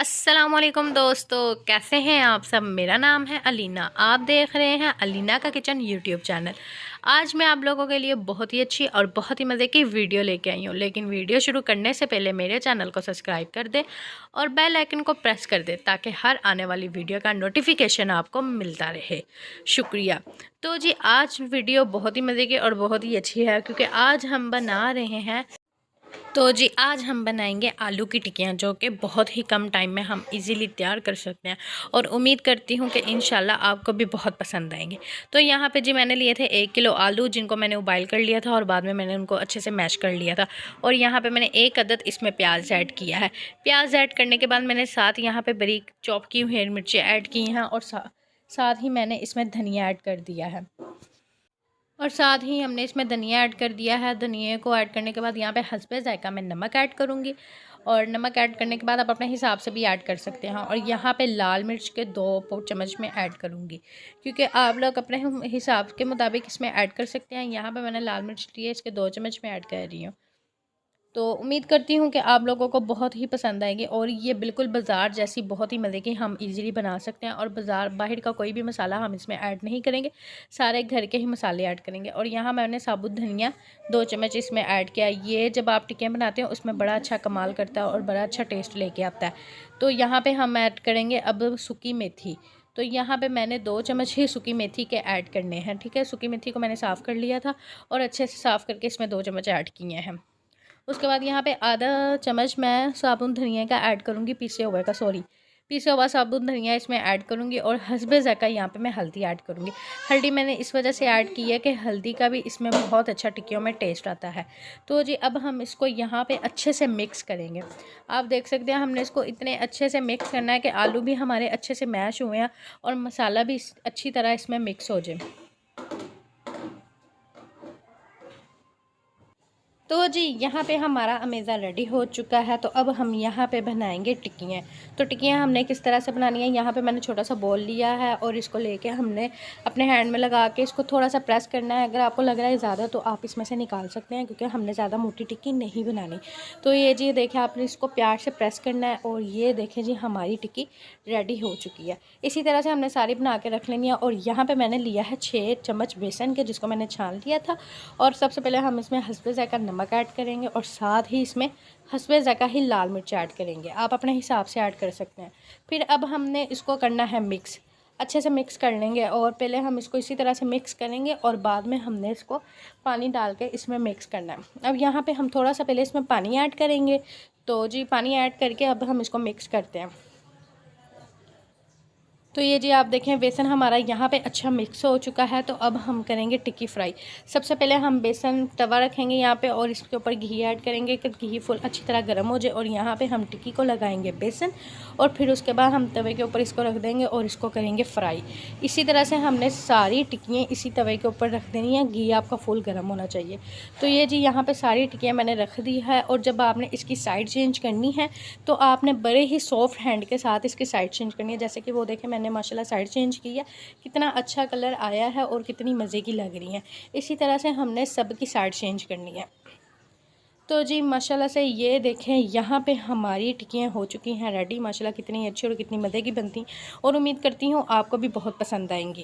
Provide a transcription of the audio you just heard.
अस्सलामुअलैकुम दोस्तों, कैसे हैं आप सब। मेरा नाम है अलीना। आप देख रहे हैं अलीना का किचन यूट्यूब चैनल। आज मैं आप लोगों के लिए बहुत ही अच्छी और बहुत ही मज़े की वीडियो लेके आई हूँ। लेकिन वीडियो शुरू करने से पहले मेरे चैनल को सब्सक्राइब कर दें और बेल आइकन को प्रेस कर दें ताकि हर आने वाली वीडियो का नोटिफिकेशन आपको मिलता रहे। शुक्रिया। तो जी आज वीडियो बहुत ही मज़े की और बहुत ही अच्छी है क्योंकि आज हम बना रहे हैं आज हम बनाएंगे आलू की टिक्कियाँ जो कि बहुत ही कम टाइम में हम इजीली तैयार कर सकते हैं और उम्मीद करती हूँ कि इंशाल्लाह आपको भी बहुत पसंद आएंगे। तो यहाँ पे जी मैंने लिए थे 1 किलो आलू जिनको मैंने उबाइल कर लिया था और बाद में मैंने उनको अच्छे से मैश कर लिया था। और यहाँ पे मैंने 1 अदद इसमें प्याज ऐड किया है। प्याज ऐड करने के बाद मैंने साथ यहाँ पर बारीक चॉप की हुई मिर्चें ऐड की हैं और साथ ही मैंने इसमें धनिया ऐड कर दिया है। और साथ ही हमने इसमें धनिया ऐड कर दिया है। धनिया को ऐड करने के बाद यहाँ पे हस्बे ज़ायक़ा मैं नमक ऐड करूँगी और नमक ऐड करने के बाद आप अपने हिसाब से भी ऐड कर सकते हैं। और यहाँ पे लाल मिर्च के 2 चम्मच में ऐड करूँगी क्योंकि आप लोग अपने हिसाब के मुताबिक इसमें ऐड कर सकते हैं। यहाँ पे मैंने लाल मिर्च लिए, इसके 2 चम्मच में ऐड कर रही हूँ। तो उम्मीद करती हूँ कि आप लोगों को बहुत ही पसंद आएगी और ये बिल्कुल बाज़ार जैसी बहुत ही मज़े की हम इजीली बना सकते हैं। और बाहर का कोई भी मसाला हम इसमें ऐड नहीं करेंगे, सारे घर के ही मसाले ऐड करेंगे। और यहाँ मैंने साबुत धनिया 2 चम्मच इसमें ऐड किया। ये जब आप टिक्कियाँ बनाते हो उसमें बड़ा अच्छा कमाल करता है और बड़ा अच्छा टेस्ट लेके आता है। तो यहाँ पर हम ऐड करेंगे अब सूखी मेथी। तो यहाँ पे मैंने 2 चम्मच ही सूखी मेथी के ऐड करने हैं। ठीक है, सूखी मेथी को मैंने साफ़ कर लिया था और अच्छे से साफ़ करके इसमें 2 चम्मच ऐड किए हैं। उसके बाद यहाँ पे आधा चम्मच मैं साबुत धनिया का ऐड करूँगी, पीसे हुआ साबुत धनिया इसमें ऐड करूँगी। और हस्बे ज़ायक़ा यहाँ पे मैं हल्दी ऐड करूँगी। हल्दी मैंने इस वजह से ऐड की है कि हल्दी का भी इसमें बहुत अच्छा टिक्कियों में टेस्ट आता है। तो जी अब हम इसको यहाँ पे अच्छे से मिक्स करेंगे। आप देख सकते हैं हमने इसको इतने अच्छे से मिक्स करना है कि आलू भी हमारे अच्छे से मैश हुए हैं और मसाला भी अच्छी तरह इसमें मिक्स हो जाए। तो जी यहाँ पे हमारा अमेज़ा रेडी हो चुका है। तो अब हम यहाँ पे बनाएंगे टिक्कियाँ। तो टिक्कियाँ हमने किस तरह से बनानी है, यहाँ पे मैंने छोटा सा बॉल लिया है और इसको लेके हमने अपने हैंड में लगा के इसको थोड़ा सा प्रेस करना है। अगर आपको लग रहा है ज़्यादा तो आप इसमें से निकाल सकते हैं क्योंकि हमने ज़्यादा मोटी टिक्की नहीं बनानी। तो ये जी देखिए आपने इसको प्यार से प्रेस करना है और ये देखें जी हमारी टिक्की रेडी हो चुकी है। इसी तरह से हमने सारी बना के रख लेनी है। और यहाँ पर मैंने लिया है 6 चम्मच बेसन के जिसको मैंने छान लिया था। और सबसे पहले हम इसमें हस्बे ज़ायक़ा नमक ऐड करेंगे और साथ ही इसमें हस्बे ज़ायक़ा ही लाल मिर्च ऐड करेंगे। आप अपने हिसाब से ऐड कर सकते हैं। फिर अब हमने इसको करना है मिक्स, अच्छे से मिक्स कर लेंगे। और पहले हम इसको इसी तरह से मिक्स करेंगे और बाद में हमने इसको पानी डाल के इसमें मिक्स करना है। अब यहाँ पे हम थोड़ा सा पहले इसमें पानी ऐड करेंगे। तो जी पानी ऐड करके अब हम इसको मिक्स करते हैं। तो ये जी आप देखें बेसन हमारा यहाँ पे अच्छा मिक्स हो चुका है। तो अब हम करेंगे टिक्की फ्राई। सबसे पहले हम बेसन तवा रखेंगे यहाँ पे और इसके ऊपर घी ऐड करेंगे कि घी फुल अच्छी तरह गर्म हो जाए। और यहाँ पे हम टिक्की को लगाएंगे बेसन और फिर उसके बाद हम तवे के ऊपर इसको रख देंगे और इसको करेंगे फ्राई। इसी तरह से हमने सारी टिक्कियाँ इसी तवे के ऊपर रख देनी है। घी आपका फुल गर्म होना चाहिए। तो ये जी यहाँ पर सारी टिक्कियाँ मैंने रख दी है। और जब आपने इसकी साइड चेंज करनी है तो आपने बड़े ही सॉफ्ट हैंड के साथ इसकी साइड चेंज करनी है। जैसे कि वो देखें मैंने माशाल्लाह साइड चेंज की है, कितना अच्छा कलर आया है और कितनी मज़े की लग रही हैं। इसी तरह से हमने सब की साइड चेंज करनी है। तो जी माशाल्लाह से ये देखें यहाँ पे हमारी टिक्कियाँ हो चुकी हैं रेडी। माशाल्लाह कितनी अच्छी और कितनी मज़े की बनती। और उम्मीद करती हूँ आपको भी बहुत पसंद आएंगी।